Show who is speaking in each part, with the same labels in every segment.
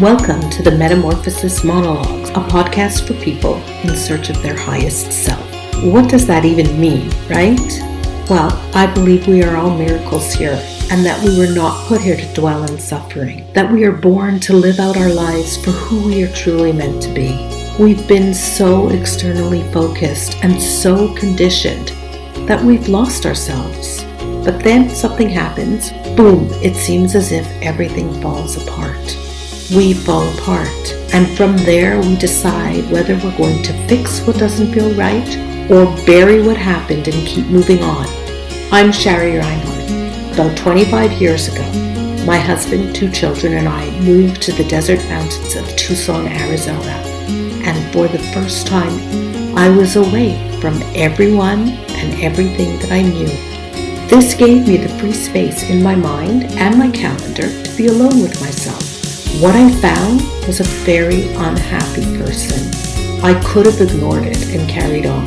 Speaker 1: Welcome to the Metamorphosis Monologues, a podcast for people in search of their highest self. What does that even mean, right? Well, I believe we are all miracles here, and that we were not put here to dwell in suffering, that we are born to live out our lives for who we are truly meant to be. We've been so externally focused and so conditioned that we've lost ourselves. But then something happens, boom, it seems as if everything falls apart. We fall apart, and from there we decide whether we're going to fix what doesn't feel right or bury what happened and keep moving on. I'm Shari Reinhardt. About 25 years ago, my husband, 2 children, and I moved to the desert mountains of Tucson, Arizona. And for the first time, I was away from everyone and everything that I knew. This gave me the free space in my mind and my calendar to be alone with myself. What I found was a very unhappy person. I could have ignored it and carried on,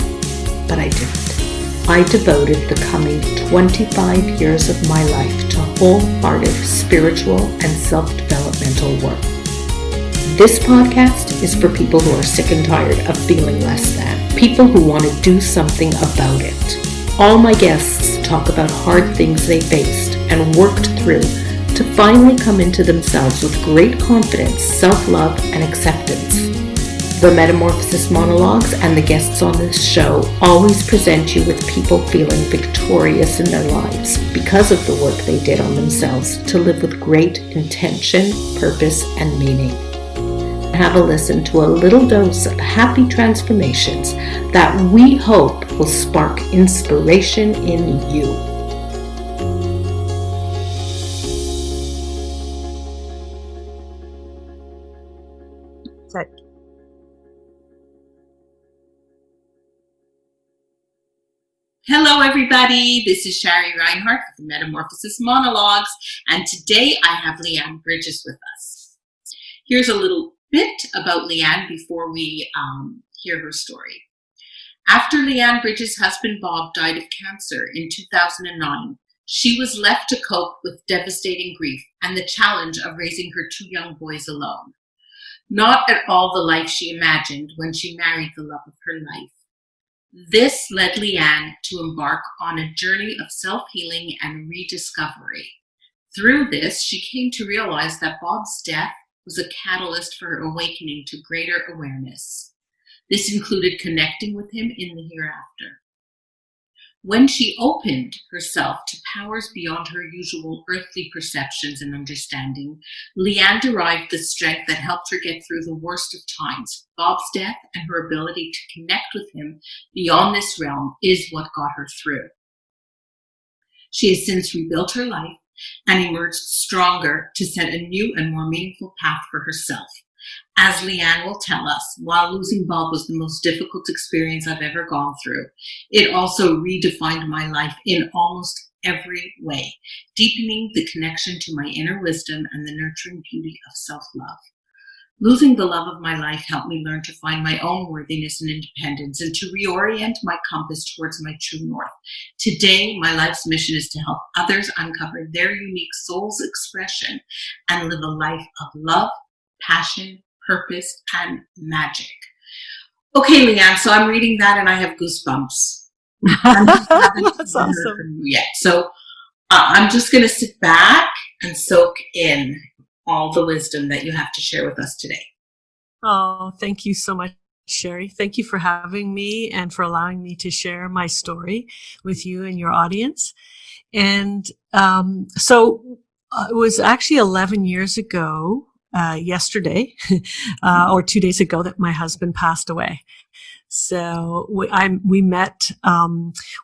Speaker 1: but I didn't. I devoted the coming 25 years of my life to wholehearted spiritual and self-developmental work. This podcast is for people who are sick and tired of feeling less than, people who want to do something about it. All my guests talk about hard things they faced and worked through to finally come into themselves with great confidence, self-love, and acceptance. The Metamorphosis Monologues and the guests on this show always present you with people feeling victorious in their lives because of the work they did on themselves to live with great intention, purpose, and meaning. Have a listen to a little dose of happy transformations that we hope will spark inspiration in you. Hello, everybody. This is Shari Reinhardt with the Metamorphosis Monologues, and today I have Lianne Bridges with us. Here's a little bit about Lianne before we hear her story. After Lianne Bridges' husband Bob died of cancer in 2009, she was left to cope with devastating grief and the challenge of raising her 2 young boys alone. Not at all the life she imagined when she married the love of her life. This led Lianne to embark on a journey of self-healing and rediscovery. Through this, she came to realize that Bob's death was a catalyst for her awakening to greater awareness. This included connecting with him in the hereafter. When she opened herself to powers beyond her usual earthly perceptions and understanding, Lianne derived the strength that helped her get through the worst of times. Bob's death and her ability to connect with him beyond this realm is what got her through. She has since rebuilt her life and emerged stronger to set a new and more meaningful path for herself. As Lianne will tell us, while losing Bob was the most difficult experience I've ever gone through, it also redefined my life in almost every way, deepening the connection to my inner wisdom and the nurturing beauty of self-love. Losing the love of my life helped me learn to find my own worthiness and independence and to reorient my compass towards my true north. Today, my life's mission is to help others uncover their unique soul's expression and live a life of love, passion, purpose, and magic. Okay, Lianne, so I'm reading that and I have goosebumps.
Speaker 2: That's awesome.
Speaker 1: Yet. So I'm just going to sit back and soak in all the wisdom that you have to share with us today.
Speaker 2: Oh, thank you so much, Shari. Thank you for having me and for allowing me to share my story with you and your audience. And so it was actually 11 years ago, yesterday, or 2 days ago, that my husband passed away. So we met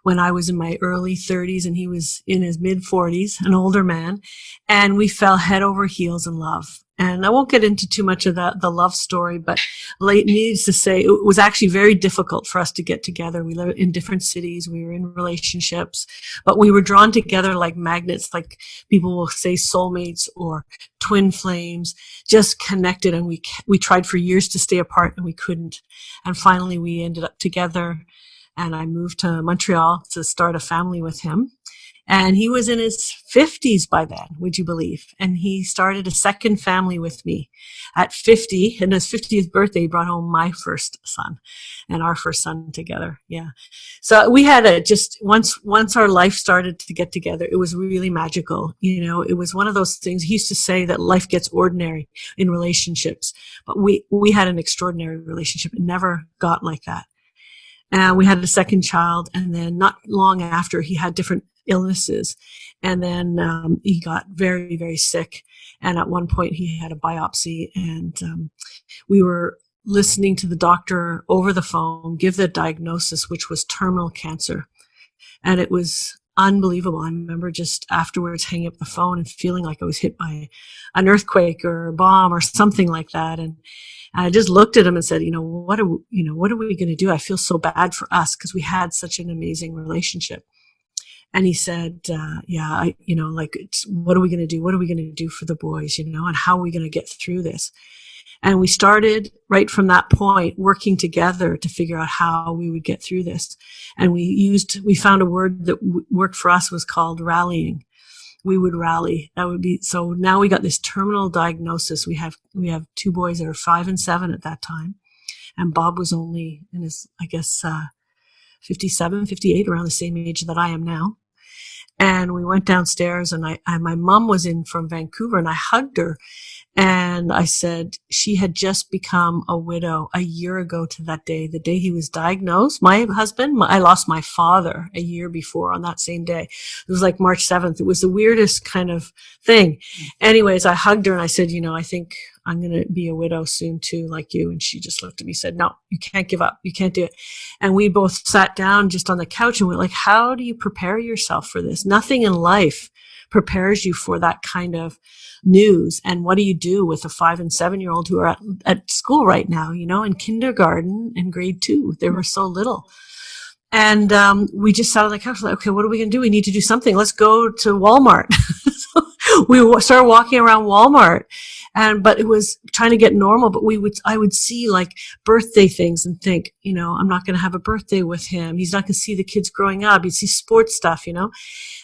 Speaker 2: when I was in my early 30s and he was in his mid 40s, an older man, and we fell head over heels in love. And I won't get into too much of the love story, but needless to say, it was actually very difficult for us to get together. We lived in different cities. We were in relationships, but we were drawn together like magnets, like people will say soulmates or twin flames, just connected. And we tried for years to stay apart and we couldn't. And finally we ended up together and I moved to Montreal to start a family with him. And he was in his 50s by then, would you believe? And he started a second family with me at 50. And his 50th birthday, he brought home my first son and our first son together. Yeah. So we had just once our life started to get together, it was really magical. It was one of those things. He used to say that life gets ordinary in relationships, but we had an extraordinary relationship. It never got like that. We had a second child, and then not long after, he had different illnesses, and then he got very, very sick. And at one point, he had a biopsy, and we were listening to the doctor over the phone give the diagnosis, which was terminal cancer, and it was unbelievable. I remember just afterwards hanging up the phone and feeling like I was hit by an earthquake or a bomb or something like that. And I just looked at him and said, what are we going to do? I feel so bad for us because we had such an amazing relationship. And he said, what are we going to do? What are we going to do for the boys, and how are we going to get through this? And we started right from that point working together to figure out how we would get through this. And we found a word that worked for us, was called rallying. We would rally. That would be, so now we got this terminal diagnosis. We have 2 boys that are 5 and 7 at that time. And Bob was only in his, 57, 58, around the same age that I am now. And we went downstairs, and my mom was in from Vancouver, and I hugged her. And I said, she had just become a widow a year ago to that day, the day he was diagnosed. My husband, I lost my father a year before on that same day. It was like March 7th. It was the weirdest kind of thing. Anyways, I hugged her and I said, I think I'm going to be a widow soon too, like you. And she just looked at me and said, no, you can't give up. You can't do it. And we both sat down just on the couch and went like, how do you prepare yourself for this? Nothing in life prepares you for that kind of news. And what do you do with a 5 and 7-year-old who are at school right now, in kindergarten and grade 2? They were so little. And we just sat on the couch like, okay, what are we going to do? We need to do something. Let's go to Walmart. So we started walking around Walmart, but it was trying to get normal. But I would see like birthday things and think, I'm not going to have a birthday with him. He's not going to see the kids growing up. He'd see sports stuff,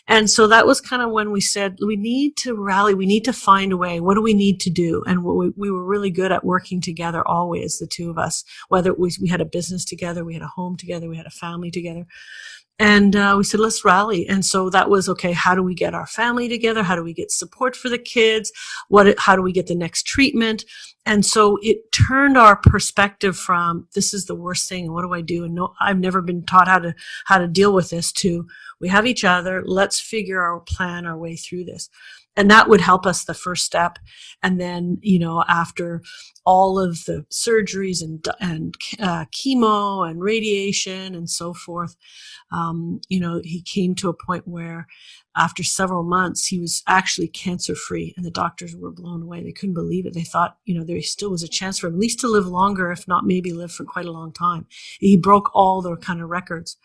Speaker 2: And so that was kind of when we said, we need to rally. We need to find a way. What do we need to do? And we were really good at working together always, the two of us, whether it was we had a business together, we had a home together, we had a family together. And we said, let's rally. And so that was, okay, how do we get our family together? How do we get support for the kids? How do we get the next treatment? And so it turned our perspective from, this is the worst thing, and what do I do? And no, I've never been taught how to deal with this, to, we have each other, let's figure our plan, our way through this. And that would help us the first step. And then, after all of the surgeries and chemo and radiation and so forth, he came to a point where after several months, he was actually cancer free, and the doctors were blown away. They couldn't believe it. They thought, there still was a chance for him at least to live longer, if not maybe live for quite a long time. He broke all the kind of records.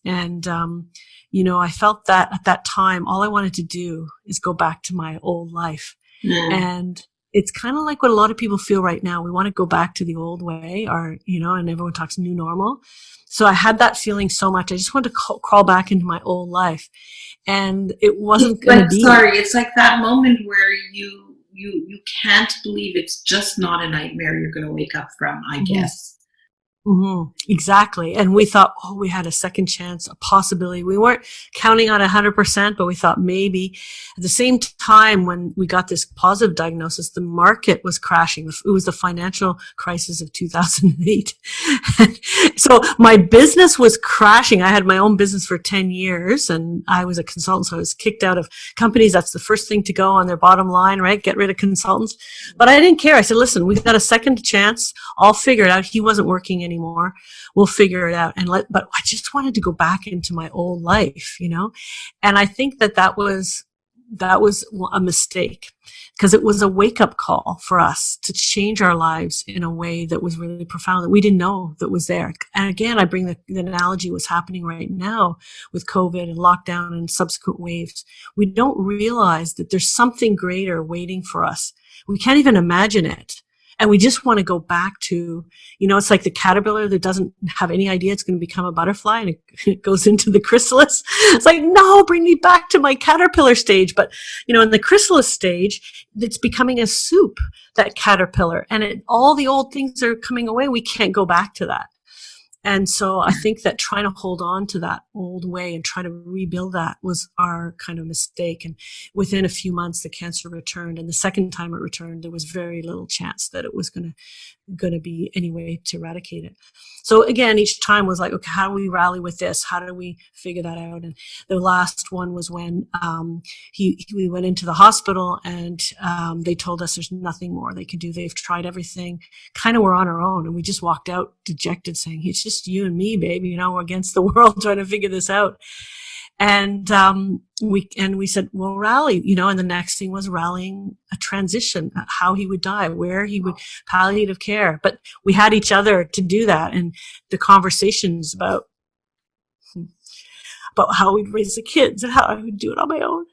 Speaker 2: And, I felt that at that time, all I wanted to do is go back to my old life. Mm. And it's kind of like what a lot of people feel right now. We want to go back to the old way, and everyone talks new normal. So I had that feeling so much. I just wanted to crawl back into my old life. And it wasn't going to be.
Speaker 3: Sorry, it's like that moment where you can't believe it's just not a nightmare you're going to wake up from, I guess.
Speaker 2: Mm-hmm. Exactly. And we thought, we had a second chance, a possibility. We weren't counting on 100%, but we thought maybe. At the same time, when we got this positive diagnosis, the market was crashing. It was the financial crisis of 2008. So my business was crashing. I had my own business for 10 years and I was a consultant. So I was kicked out of companies. That's the first thing to go on their bottom line, right? Get rid of consultants. But I didn't care. I said, listen, we've got a second chance. I'll figure it out. He wasn't working anymore. We'll figure it out. But I just wanted to go back into my old life, and I think that was a mistake, because it was a wake-up call for us to change our lives in a way that was really profound, that we didn't know that was there. And again, I bring the analogy what's happening right now with COVID and lockdown and subsequent waves. We don't realize that there's something greater waiting for us. We can't even imagine it. And we just want to go back to, it's like the caterpillar that doesn't have any idea it's going to become a butterfly, and it goes into the chrysalis. It's like, no, bring me back to my caterpillar stage. But, in the chrysalis stage, it's becoming a soup, that caterpillar. And all the old things are coming away. We can't go back to that. And so I think that trying to hold on to that old way and try to rebuild that was our kind of mistake. And within a few months, the cancer returned. And the second time it returned, there was very little chance that it was going to be any way to eradicate it. So again, each time was like, okay, how do we rally with this? How do we figure that out? And the last one was when we went into the hospital, and they told us there's nothing more they could do. They've tried everything. Kind of we're on our own. And we just walked out dejected, saying, it's just you and me, baby. We're against the world trying to figure this out. And we said, well, rally, and the next thing was rallying a transition, how he would die, where he would, palliative care. But we had each other to do that. And the conversations about how we'd raise the kids and how I would do it on my own,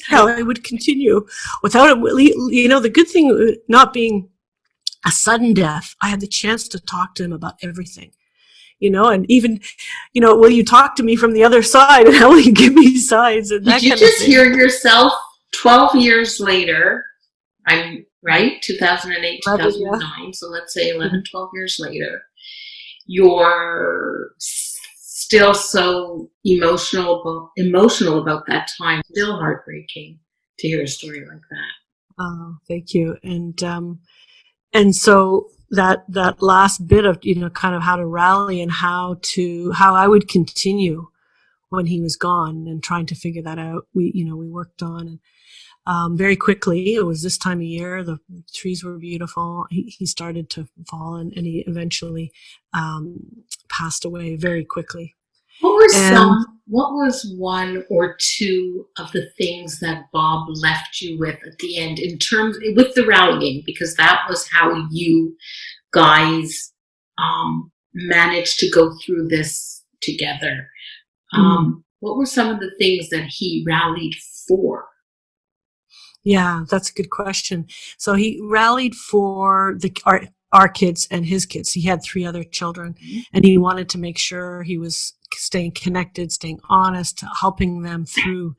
Speaker 2: how I would continue without him. The good thing, not being a sudden death, I had the chance to talk to him about everything. And even, will you talk to me from the other side, and how will you give me signs? And
Speaker 3: Did you just hear yourself 12 years later? I'm right, 2008, 2009. So let's say 11, 12 years later, you're still so emotional about that time. Still heartbreaking to hear a story like that.
Speaker 2: Oh, thank you. And so that last bit of, kind of how to rally and how I would continue when he was gone, and trying to figure that out. We worked on, and very quickly, it was this time of year, the trees were beautiful. He started to fall, and he eventually passed away very quickly.
Speaker 3: What was one or two of the things that Bob left you with at the end, in terms with the rallying, because that was how you guys managed to go through this together? What were some of the things that he rallied for?
Speaker 2: Yeah, that's a good question. So he rallied for our kids and his kids. He had 3 other children, and he wanted to make sure he was staying connected, staying honest, helping them through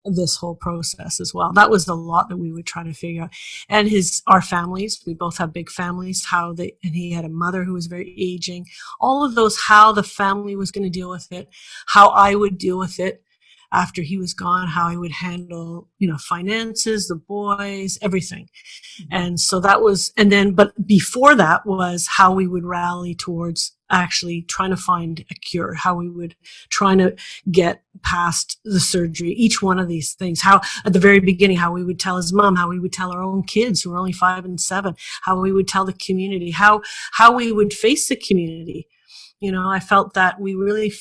Speaker 2: this whole process as well. That was a lot that we would try to figure out. And our families, we both have big families, and he had a mother who was very aging. All of those, how the family was going to deal with it, how I would deal with it after he was gone, how I would handle, finances, the boys, everything. And so that was, but before that was how we would rally towards actually trying to find a cure, how we would try to get past the surgery, each one of these things, how at the very beginning, how we would tell his mom, how we would tell our own kids who were only 5 and 7, how we would tell the community, how we would face the community. I felt that we really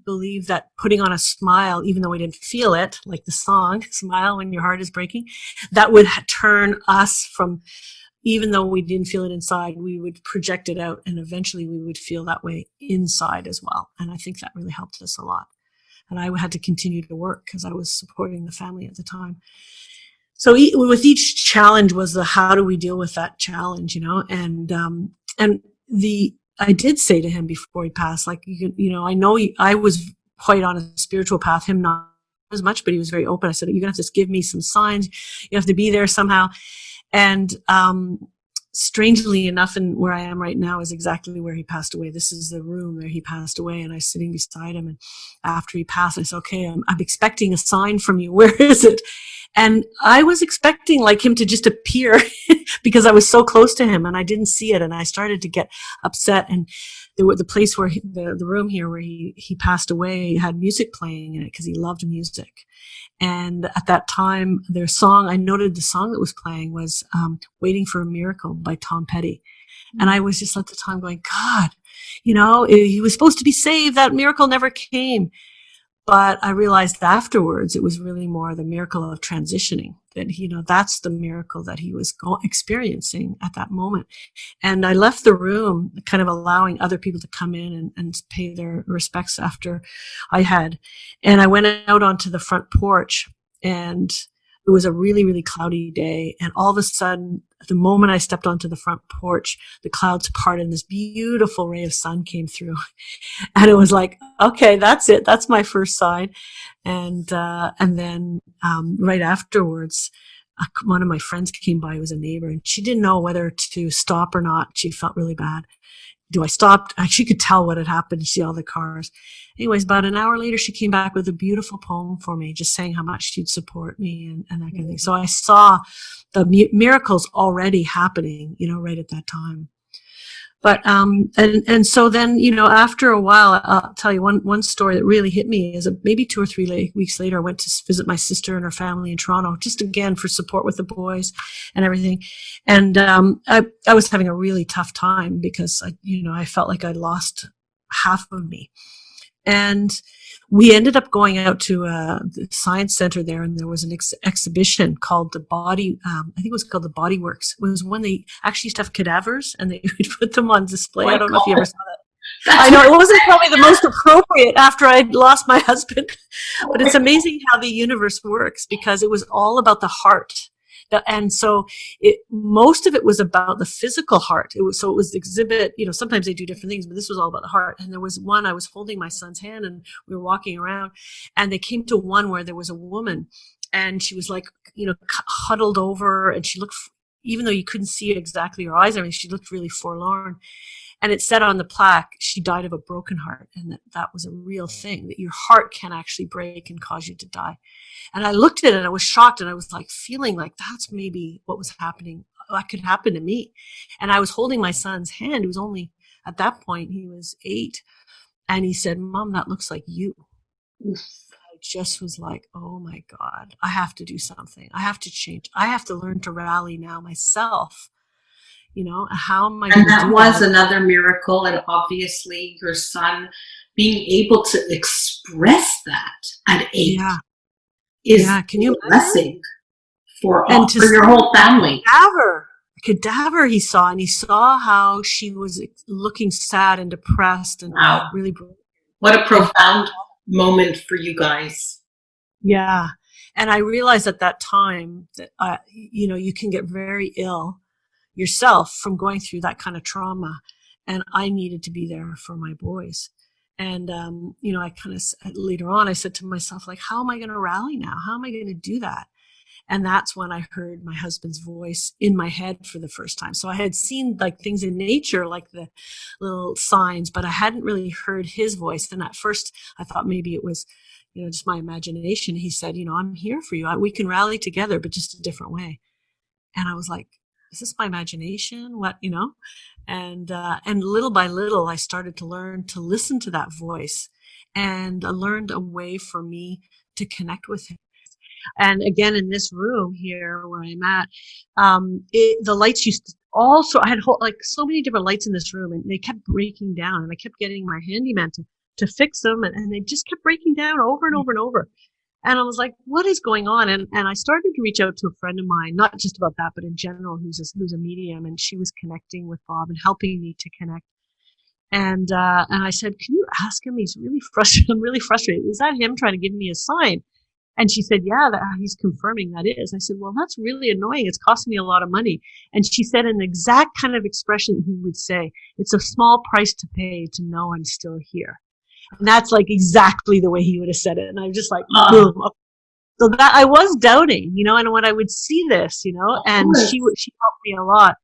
Speaker 2: believed that putting on a smile, even though we didn't feel it, like the song, Smile When Your Heart Is Breaking, that would turn us from, even though we didn't feel it inside, we would project it out, and eventually we would feel that way inside as well. And I think that really helped us a lot. And I had to continue to work because I was supporting the family at the time. So with each challenge was how do we deal with that challenge, I did say to him before he passed, like, I know I was quite on a spiritual path, him not as much, but he was very open. I said, you're going to have to give me some signs. You have to be there somehow. And strangely enough, and where I am right now is exactly where he passed away. This is the room where he passed away, and I was sitting beside him. And after he passed, I said, okay, I'm expecting a sign from you. Where is it? And I was expecting like him to just appear because I was so close to him, and I didn't see it. And I started to get upset. And the place where the room here where he passed away had music playing in it because he loved music. And at that time, I noted the song that was playing was Waiting for a Miracle by Tom Petty. And I was just at the time going, God, he was supposed to be saved. That miracle never came. But I realized afterwards it was really more the miracle of transitioning, that, that's the miracle that he was experiencing at that moment. And I left the room kind of allowing other people to come in and pay their respects after I had. And I went out onto the front porch, and it was a really, really cloudy day. And all of a sudden, the moment I stepped onto the front porch, the clouds parted and this beautiful ray of sun came through. And it was like, okay, that's it. That's my first sign. And then, right afterwards, one of my friends came by, who was a neighbor, and she didn't know whether to stop or not. She felt really bad. Do I stop? She could tell what had happened, see all the cars. Anyways, about an hour later, she came back with a beautiful poem for me, just saying how much she'd support me and that kind of thing. So I saw the miracles already happening, right at that time. But, and so then, after a while, I'll tell you one story that really hit me is maybe 2 or 3 weeks later, I went to visit my sister and her family in Toronto, just again for support with the boys and everything. And, I was having a really tough time because I felt like I'd lost half of me. And we ended up going out to the science center there, and there was an exhibition called the Body. I think it was called the Body Works. It was when they actually used to have cadavers, and they would put them on display. I don't know if you ever saw that. I know it wasn't probably the most appropriate after I'd lost my husband, but it's amazing how the universe works, because it was all about the heart. And so most of it was about the physical heart. It was the exhibit, sometimes they do different things, but this was all about the heart. And there was one, I was holding my son's hand and we were walking around, and they came to one where there was a woman, and she was like, huddled over, and she looked, even though you couldn't see exactly her eyes, she looked really forlorn. And it said on the plaque, she died of a broken heart, and that was a real thing, that your heart can actually break and cause you to die. And I looked at it and I was shocked, and I was like feeling like that's maybe what was happening. That could happen to me. And I was holding my son's hand. He was only, at that point, he was 8. And he said, "Mom, that looks like you." I just was like, oh my God, I have to do something. I have to change. I have to learn to rally now myself. How am I going to do that?
Speaker 3: And that was another miracle, and obviously your son being able to express that at 8 is
Speaker 2: can you
Speaker 3: a blessing for your
Speaker 2: see
Speaker 3: whole family.
Speaker 2: Cadaver he saw, and he saw how she was looking sad and depressed and really broken.
Speaker 3: What a profound moment for you guys.
Speaker 2: Yeah. And I realized at that time that, you can get very ill yourself from going through that kind of trauma. And I needed to be there for my boys. And, I kind of, later on, I said to myself, like, how am I going to rally now? How am I going to do that? And that's when I heard my husband's voice in my head for the first time. So I had seen like things in nature, like the little signs, but I hadn't really heard his voice. And at first I thought maybe it was, just my imagination. He said, "I'm here for you. We can rally together, but just a different way." And I was like, is this my imagination? What, and little by little, I started to learn to listen to that voice, and I learned a way for me to connect with him. And again, in this room here where I'm at, the lights used to also, I had so many different lights in this room, and they kept breaking down, and I kept getting my handyman to fix them, and they just kept breaking down over and over and over. And I was like, what is going on? And I started to reach out to a friend of mine, not just about that, but in general, who's a medium, and she was connecting with Bob and helping me to connect. And I said, "Can you ask him? He's really frustrated. I'm really frustrated. Is that him trying to give me a sign?" And she said, "Yeah, he's confirming that is." I said, "Well, that's really annoying. It's costing me a lot of money." And she said an exact kind of expression he would say: "It's a small price to pay to know I'm still here." And that's like exactly the way he would have said it. And I was just like, boom. So that I was doubting, and when I would see this, and she helped me a lot.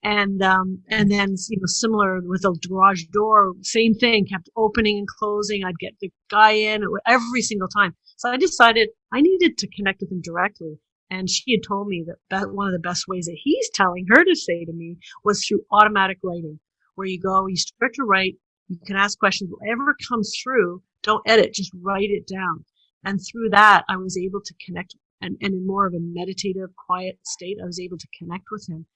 Speaker 2: And then, similar with the garage door, same thing, kept opening and closing. I'd get the guy in every single time. So I decided I needed to connect with him directly. And she had told me that one of the best ways that he's telling her to say to me was through automatic writing, where you start to write, you can ask questions, whatever comes through, don't edit, just write it down. And through that, I was able to connect, and in more of a meditative, quiet state, I was able to connect with him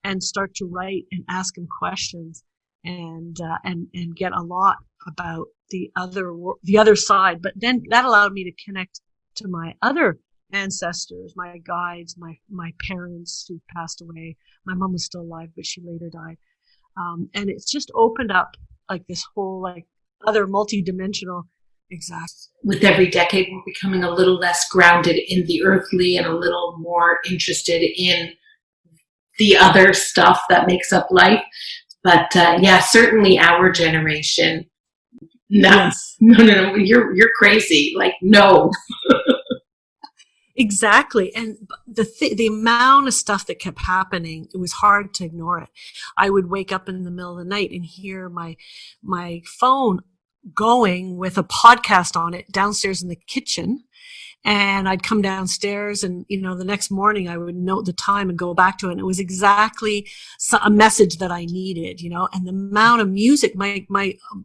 Speaker 2: and start to write and ask him questions, and get a lot about the other side. But then that allowed me to connect to my other ancestors, my guides, my parents who passed away. My mom was still alive, but she later died. And it's just opened up like this whole like other multi-dimensional Exactly.
Speaker 3: With every decade, we're becoming a little less grounded in the earthly and a little more interested in the other stuff that makes up life. But yeah, certainly our generation. No,
Speaker 2: Yes.
Speaker 3: no, you're crazy. Like, no.
Speaker 2: Exactly. And the amount of stuff that kept happening, it was hard to ignore it. I would wake up in the middle of the night and hear my phone going with a podcast on it downstairs in the kitchen. And I'd come downstairs and, the next morning I would note the time and go back to it. And it was exactly a message that I needed, and the amount of music, my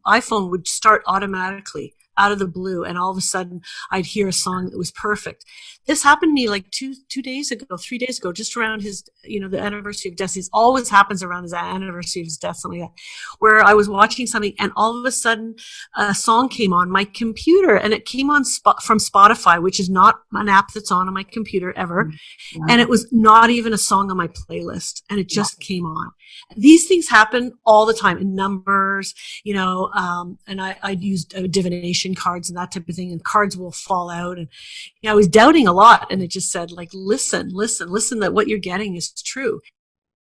Speaker 2: iPhone would start automatically out of the blue. And all of a sudden I'd hear a song that was perfect. This happened to me like 3 days ago, just around his, the anniversary of death. It always happens around his anniversary of his death, something like that, where I was watching something and all of a sudden a song came on my computer, and it came on from Spotify, which is not an app that's on my computer ever. Mm-hmm. And it was not even a song on my playlist, and it just came on. These things happen all the time in numbers, and I'd used divination cards and that type of thing, and cards will fall out. And I was doubting a lot, and it just said, like, listen, that what you're getting is true.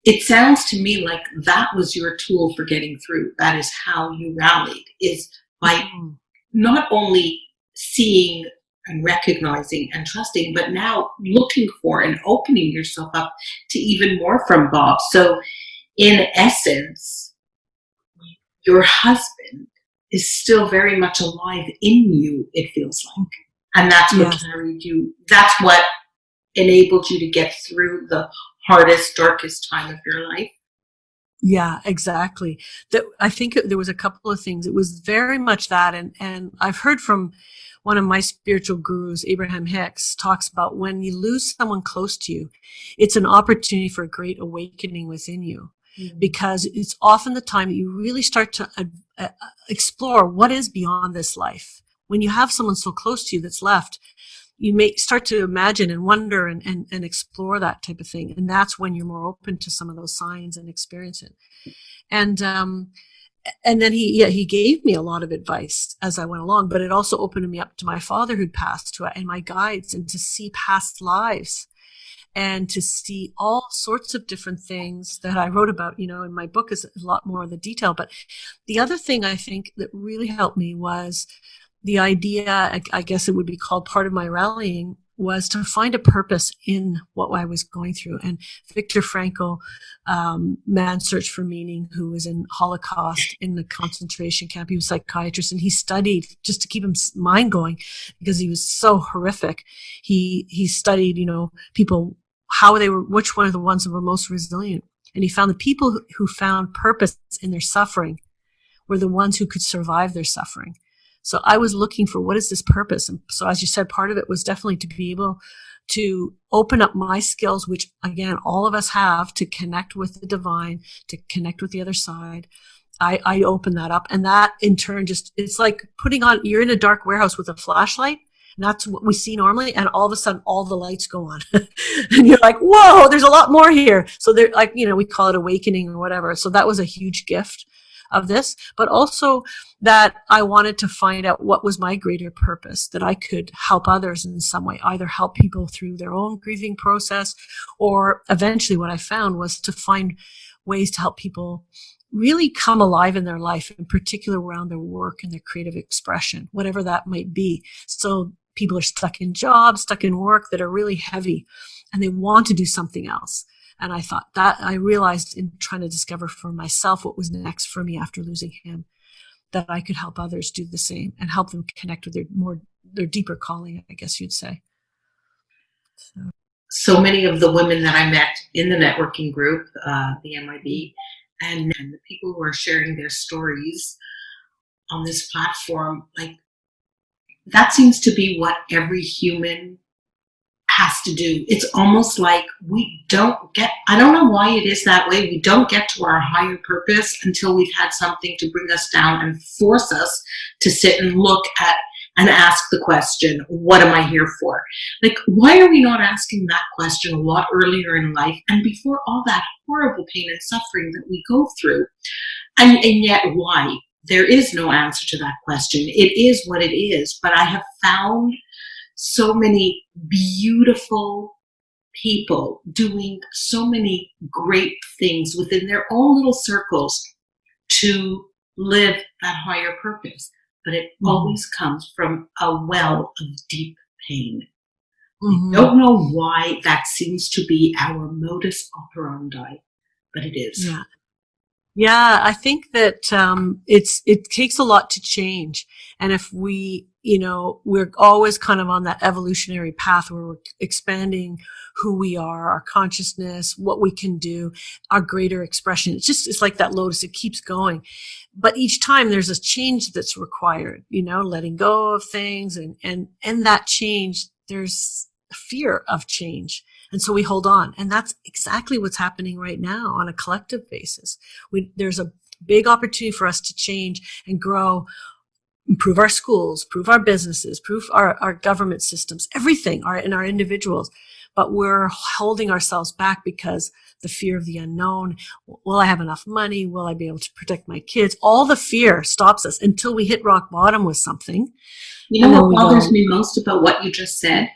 Speaker 3: It sounds to me like that was your tool for getting through. That is how you rallied, is by not only seeing and recognizing and trusting, but now looking for and opening yourself up to even more from Bob. So in essence, your husband is still very much alive in you, it feels like. And that's what carried you. That's what enabled you to get through the hardest, darkest time of your life.
Speaker 2: Yeah, exactly. I think there was a couple of things. It was very much that. And I've heard from one of my spiritual gurus, Abraham Hicks, talks about when you lose someone close to you, it's an opportunity for a great awakening within you. Because it's often the time that you really start to explore what is beyond this life. When you have someone so close to you that's left, you may start to imagine and wonder and explore that type of thing. And that's when you're more open to some of those signs and experience it. And then he gave me a lot of advice as I went along, but it also opened me up to my father who'd passed, and my guides, and to see past lives. And to see all sorts of different things that I wrote about, in my book is a lot more of the detail. But the other thing I think that really helped me was the idea, I guess it would be called part of my rallying, was to find a purpose in what I was going through. And Viktor Frankl, Man's Search for Meaning, who was in Holocaust in the concentration camp, he was a psychiatrist, and he studied just to keep his mind going because he was so horrific. He studied, people, how they were, which one of the ones that were most resilient. And he found the people who found purpose in their suffering were the ones who could survive their suffering. So I was looking for, what is this purpose? And so, as you said, part of it was definitely to be able to open up my skills, which again, all of us have, to connect with the divine, to connect with the other side. I opened that up, and that in turn it's like you're in a dark warehouse with a flashlight. And that's what we see normally. And all of a sudden, all the lights go on and you're like, whoa, there's a lot more here. So they're like, we call it awakening or whatever. So that was a huge gift of this, but also that I wanted to find out what was my greater purpose, that I could help others in some way, either help people through their own grieving process, or eventually what I found was to find ways to help people really come alive in their life, in particular around their work and their creative expression, whatever that might be. So people are stuck in jobs, stuck in work that are really heavy, and they want to do something else. And I thought that I realized in trying to discover for myself what was next for me after losing him, that I could help others do the same and help them connect with their deeper calling, I guess you'd say.
Speaker 3: So many of the women that I met in the networking group, the MIB, and the people who are sharing their stories on this platform, like, that seems to be what every human has to do. It's almost like we don't get, I don't know why it is that way. We don't get to our higher purpose until we've had something to bring us down and force us to sit and look at and ask the question, what am I here for? Like, why are we not asking that question a lot earlier in life and before all that horrible pain and suffering that we go through? And yet, why? there is no answer to that question. It is what it is. But I have found so many beautiful people doing so many great things within their own little circles to live that higher purpose. But it always comes from a well of deep pain. I don't know why that seems to be our modus operandi, but it is.
Speaker 2: Yeah. Yeah, I think that it takes a lot to change. And if we, we're always kind of on that evolutionary path where we're expanding who we are, our consciousness, what we can do, our greater expression. It's like that lotus, it keeps going. But each time there's a change that's required, letting go of things, and that change, there's fear of change. And so we hold on. And that's exactly what's happening right now on a collective basis. There's a big opportunity for us to change and grow, improve our schools, improve our businesses, improve our government systems, everything, and our individuals. But we're holding ourselves back because the fear of the unknown. Will I have enough money? Will I be able to protect my kids? All the fear stops us until we hit rock bottom with something.
Speaker 3: You know what bothers me most about what you just said?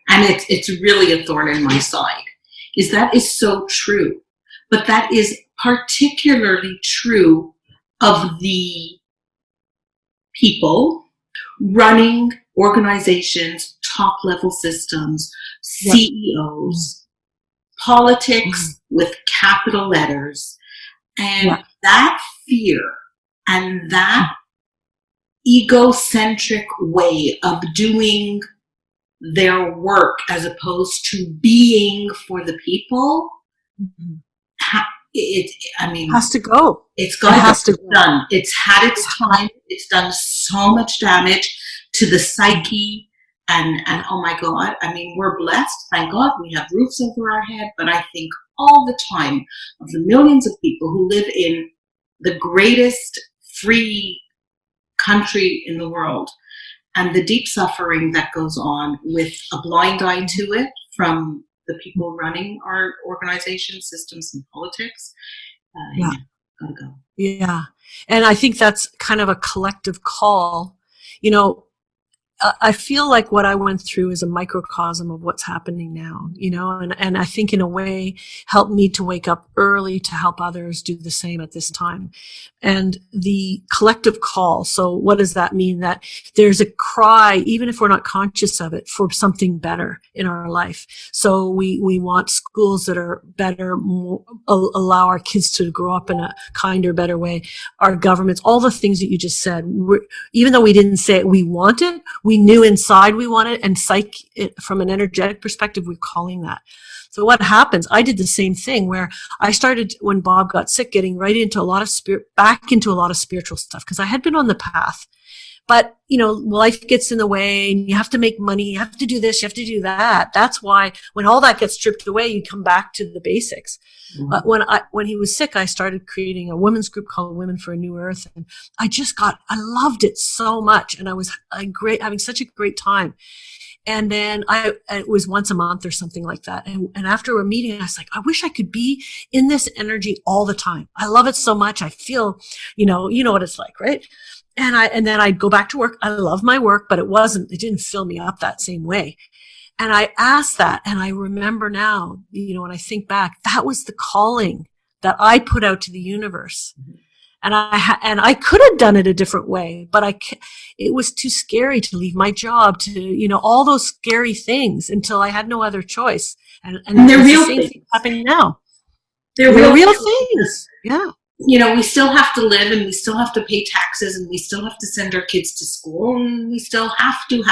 Speaker 3: And it's really a thorn in my side, is that is so true. But that is particularly true of the people running organizations, top level systems, CEOs, politics with capital letters. And that fear and that egocentric way of doing their work as opposed to being for the people,
Speaker 2: has to go.
Speaker 3: It's got to be done. It's had its time. It's done so much damage to the psyche, and oh my God, we're blessed. Thank God we have roofs over our head. But I think all the time of the millions of people who live in the greatest free country in the world, and the deep suffering that goes on with a blind eye to it from the people running our organizations, systems, and politics. Gotta go.
Speaker 2: Yeah. And I think that's kind of a collective call. I feel like what I went through is a microcosm of what's happening now, and I think in a way helped me to wake up early to help others do the same at this time. And the collective call. So what does that mean? That there's a cry, even if we're not conscious of it, for something better in our life. So we want schools that are better, allow our kids to grow up in a kinder, better way. Our governments, all the things that you just said, even though we didn't say it, we want it. We knew inside we wanted, and from an energetic perspective, we're calling that. So what happens? I did the same thing where I started, when Bob got sick, getting right into back into a lot of spiritual stuff, because I had been on the path. But, life gets in the way, and you have to make money, you have to do this, you have to do that. That's why when all that gets stripped away, you come back to the basics. When he was sick, I started creating a women's group called Women for a New Earth. And I loved it so much. And I was having such a great time. And then it was once a month or something like that. And after a meeting, I was like, I wish I could be in this energy all the time. I love it so much. I feel, you know what it's like, right? And then I'd go back to work. I love my work, but it didn't fill me up that same way. And I asked that, and I remember now, when I think back, that was the calling that I put out to the universe. And I could have done it a different way, but it was too scary to leave my job, to, all those scary things, until I had no other choice. And
Speaker 3: they're real
Speaker 2: the same
Speaker 3: things.
Speaker 2: thing happening now.
Speaker 3: They're real things.
Speaker 2: Yeah.
Speaker 3: We still have to live, and we still have to pay taxes, and we still have to send our kids to school, and we still have to.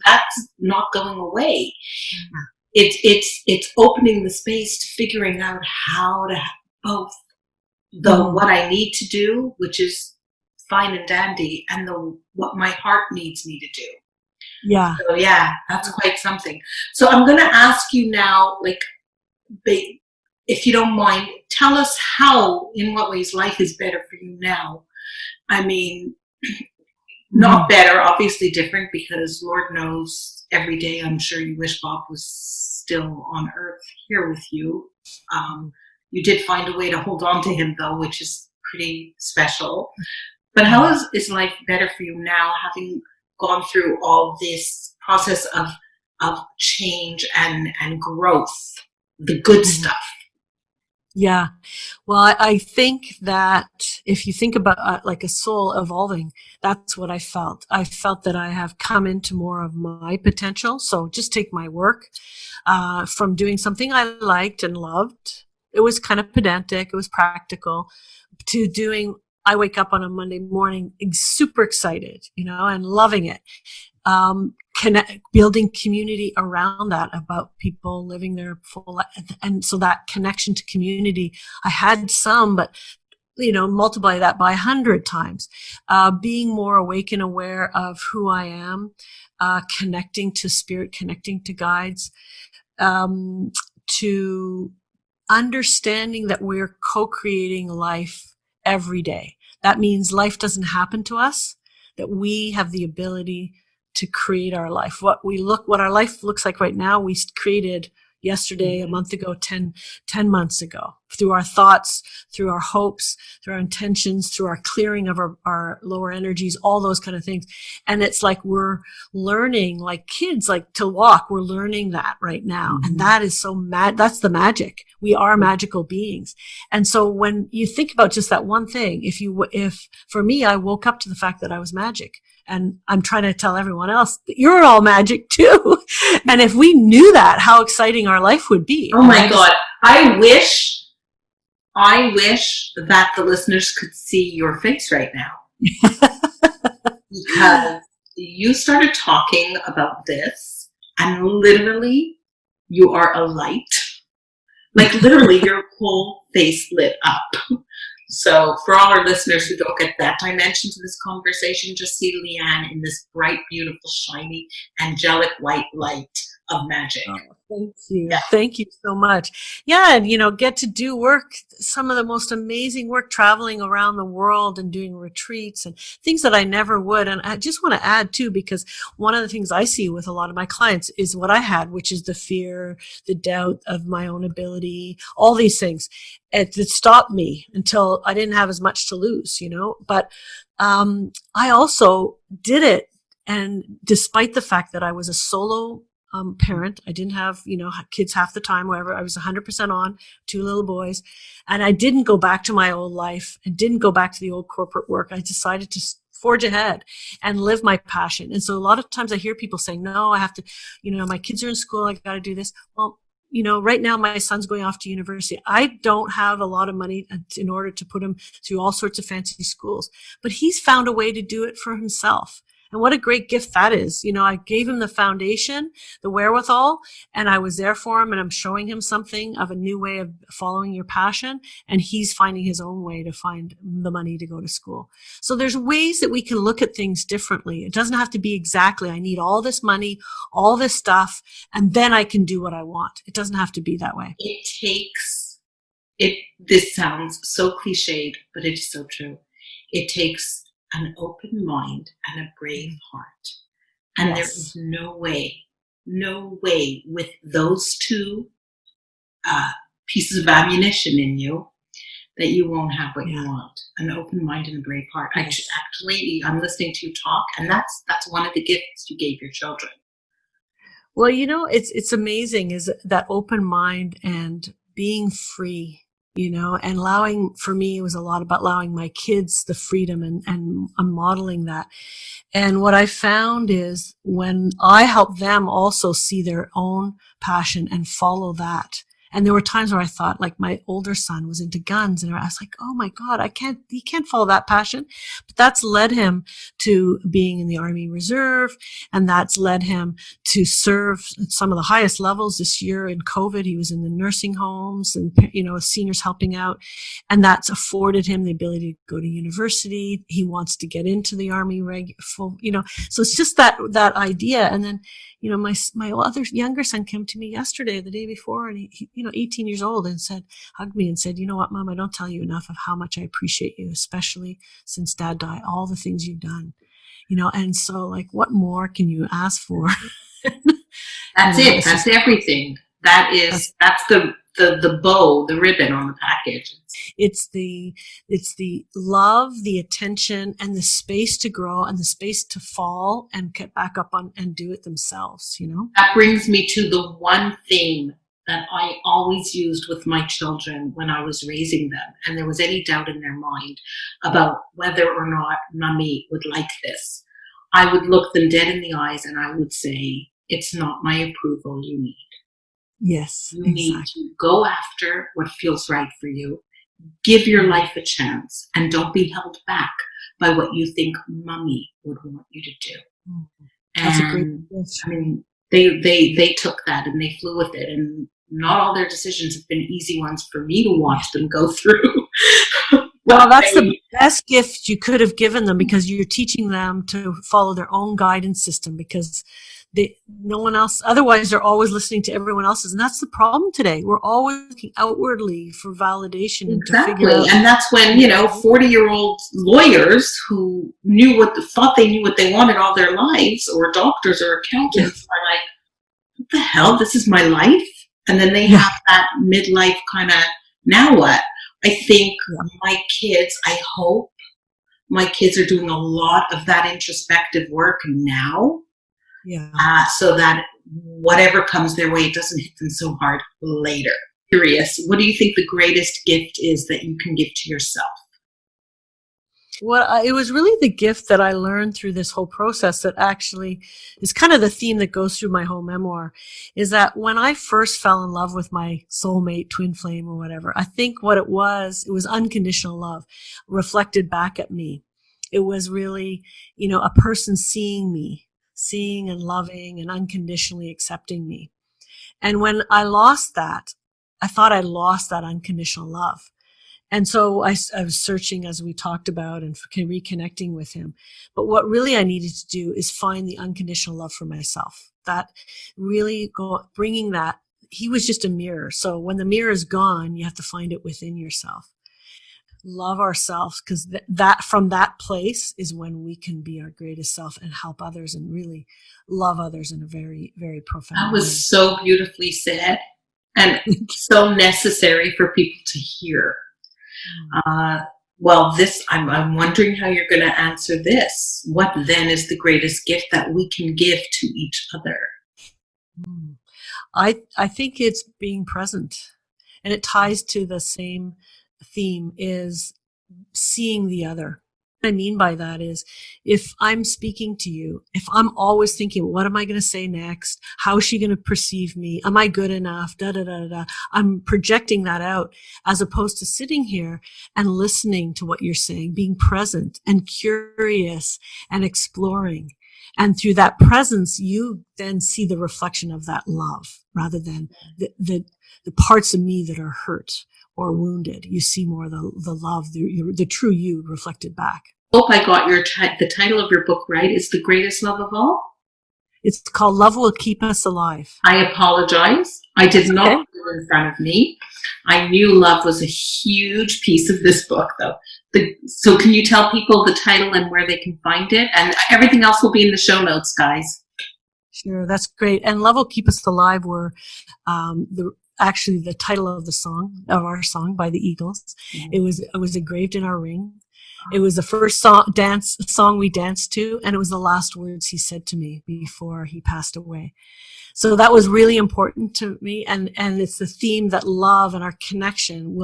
Speaker 3: That's not going away. It's opening the space to figuring out how to have both what I need to do, which is fine and dandy, and what my heart needs me to do.
Speaker 2: Yeah.
Speaker 3: So that's quite something. So I'm going to ask you now, if you don't mind, tell us in what ways life is better for you now. Not better, obviously different, because Lord knows every day I'm sure you wish Bob was still on earth here with you. You did find a way to hold on to him, though, which is pretty special. But how is life better for you now, having gone through all this process of change and growth, the good stuff?
Speaker 2: Yeah. Well, I think that if you think about like a soul evolving, that's what I felt. I felt that I have come into more of my potential. So just take my work, from doing something I liked and loved. It was kind of pedantic. It was practical, to doing, I wake up on a Monday morning super excited, and loving it. Building community around that, about people living their full life. And so that connection to community, I had some, but multiply that by 100 times. Being more awake and aware of who I am, connecting to spirit, connecting to guides, to understanding that we're co-creating life every day. That means life doesn't happen to us, that we have the ability to create our life. What our life looks like right now, we created yesterday, a month ago, 10 months ago, through our thoughts, through our hopes, through our intentions, through our clearing of our lower energies, all those kind of things. And it's like we're learning, like kids, like to walk, we're learning that right now. And that is so that's the magic. We are magical beings. And so when you think about just that one thing, if for me, I woke up to the fact that I was magic. And I'm trying to tell everyone else that you're all magic too. And if we knew that, how exciting our life would be.
Speaker 3: Oh my God. I wish that the listeners could see your face right now. Because you started talking about this, and literally you are a light. Like literally your whole face lit up. So for all our listeners who don't get that dimension to this conversation, just see Lianne in this bright, beautiful, shiny, angelic white light of magic.
Speaker 2: Oh, thank you. Yeah. Thank you so much. Yeah. And, get to do work, some of the most amazing work, traveling around the world and doing retreats and things that I never would. And I just want to add too, because one of the things I see with a lot of my clients is what I had, which is the fear, the doubt of my own ability, all these things. It stopped me until I didn't have as much to lose, but, I also did it. And despite the fact that I was a solo parent. I didn't have, kids half the time, wherever. I was 100% on, 2 little boys. And I didn't go back to my old life and didn't go back to the old corporate work. I decided to forge ahead and live my passion. And so a lot of times I hear people saying, no, I have to, my kids are in school. I got to do this. Well, right now my son's going off to university. I don't have a lot of money in order to put him through all sorts of fancy schools, but he's found a way to do it for himself. And what a great gift that is. I gave him the foundation, the wherewithal, and I was there for him, and I'm showing him something of a new way of following your passion, and he's finding his own way to find the money to go to school. So there's ways that we can look at things differently. It doesn't have to be exactly, I need all this money, all this stuff, and then I can do what I want. It doesn't have to be that way.
Speaker 3: This sounds so cliched, but it is so true. It takes an open mind and a brave heart. And yes. There is no way with those 2 pieces of ammunition in you that you won't have what you want. An open mind and a brave heart. Yes. I'm listening to you talk, and that's one of the gifts you gave your children.
Speaker 2: Well, it's amazing, is that open mind and being free. And for me, it was a lot about allowing my kids the freedom and I'm modeling that. And what I found is when I help them also see their own passion and follow that. And there were times where I thought, like, my older son was into guns, and I was like, oh my God, he can't follow that passion. But that's led him to being in the Army Reserve, and that's led him to serve at some of the highest levels. This year in COVID, he was in the nursing homes and, seniors helping out. And that's afforded him the ability to go to university. He wants to get into the Army so it's just that idea. And then, my other younger son came to me yesterday, the day before, and he 18 years old, and hugged me and said, you know what, Mom, I don't tell you enough of how much I appreciate you, especially since Dad died, all the things you've done, and so, like, what more can you ask for?
Speaker 3: That's everything. That's the bow, the ribbon on the package.
Speaker 2: It's the love, the attention, and the space to grow and the space to fall and get back up on and do it themselves, you know?
Speaker 3: That brings me to the one thing that I always used with my children when I was raising them, and there was any doubt in their mind about whether or not mommy would like this. I would look them dead in the eyes and I would say, it's not my approval you need.
Speaker 2: Yes,
Speaker 3: You
Speaker 2: exactly.
Speaker 3: need to go after what feels right for you. Give your life a chance and don't be held back by what you think mommy would want you to do.
Speaker 2: That's a great
Speaker 3: And
Speaker 2: gift.
Speaker 3: I mean, they took that and they flew with it, and not all their decisions have been easy ones for me to watch them go through.
Speaker 2: Well, that's the best gift you could have given them, because you're teaching them to follow their own guidance system, because no one else, otherwise they're always listening to everyone else's. And that's the problem today. We're always looking outwardly for validation and to figure out.
Speaker 3: And that's when, 40-year-old lawyers who thought they knew what they wanted all their lives, or doctors or accountants, are like, what the hell? This is my life? And then they have that midlife kind of, now what? I think I hope my kids are doing a lot of that introspective work now. So that whatever comes their way, it doesn't hit them so hard later. Curious, what do you think the greatest gift is that you can give to yourself?
Speaker 2: Well, it was really the gift that I learned through this whole process that actually is kind of the theme that goes through my whole memoir, is that when I first fell in love with my soulmate, twin flame, or whatever, I think what it was unconditional love reflected back at me. It was really, a person seeing and loving and unconditionally accepting me. And when I lost that, I thought I lost that unconditional love. And so I was searching, as we talked about, and reconnecting with him. But what really I needed to do is find the unconditional love for myself. That really bringing that, he was just a mirror. So when the mirror is gone, you have to find it within yourself. Love ourselves, because that from that place is when we can be our greatest self and help others and really love others in a very, very profound way.
Speaker 3: That was so beautifully said and so necessary for people to hear. I'm wondering how you're going to answer this. What then is the greatest gift that we can give to each other?
Speaker 2: I think it's being present, and it ties to the same theme, is seeing the other. What I mean by that is, if I'm speaking to you, if I'm always thinking, what am I going to say next? How is she going to perceive me? Am I good enough? I'm projecting that out, as opposed to sitting here and listening to what you're saying, being present and curious and exploring. And through that presence, you then see the reflection of that love, rather than the parts of me that are hurt or wounded. You see more the love, the true you reflected back.
Speaker 3: Hope I got the title of your book right. Is The Greatest Love of All?
Speaker 2: It's called Love Will Keep Us Alive.
Speaker 3: I apologize. I did not put it in front of me. I knew love was a huge piece of this book, though. So can you tell people the title and where they can find it? And everything else will be in the show notes, guys.
Speaker 2: Sure, that's great. And Love Will Keep Us Alive were actually the title of our song by the Eagles. Mm-hmm. It was engraved in our ring. It was the first song we danced to, and it was the last words he said to me before he passed away. So that was really important to me, and it's the theme that love and our connection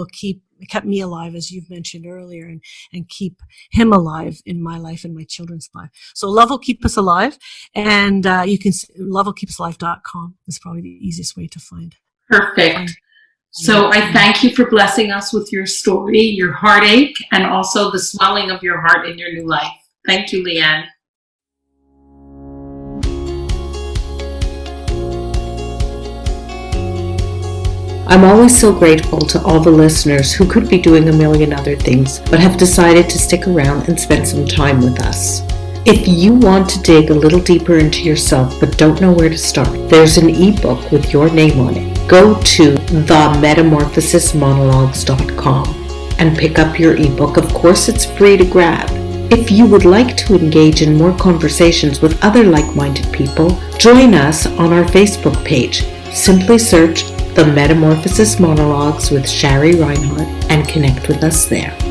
Speaker 2: kept me alive, as you've mentioned earlier, and keep him alive in my life and my children's life. So Love Will Keep Us Alive, and you can lovewillkeepusalive.com is probably the easiest way to find.
Speaker 3: Perfect. So I thank you for blessing us with your story, your heartache, and also the swelling of your heart in your new life. Thank you, Lianne.
Speaker 1: I'm always so grateful to all the listeners who could be doing a million other things, but have decided to stick around and spend some time with us. If you want to dig a little deeper into yourself but don't know where to start, there's an ebook with your name on it. Go to Metamorphosismonologues.com and pick up your ebook. Of course, it's free to grab. If you would like to engage in more conversations with other like-minded people, join us on our Facebook page. Simply search the Metamorphosis Monologues with Shari Reinhardt and connect with us there.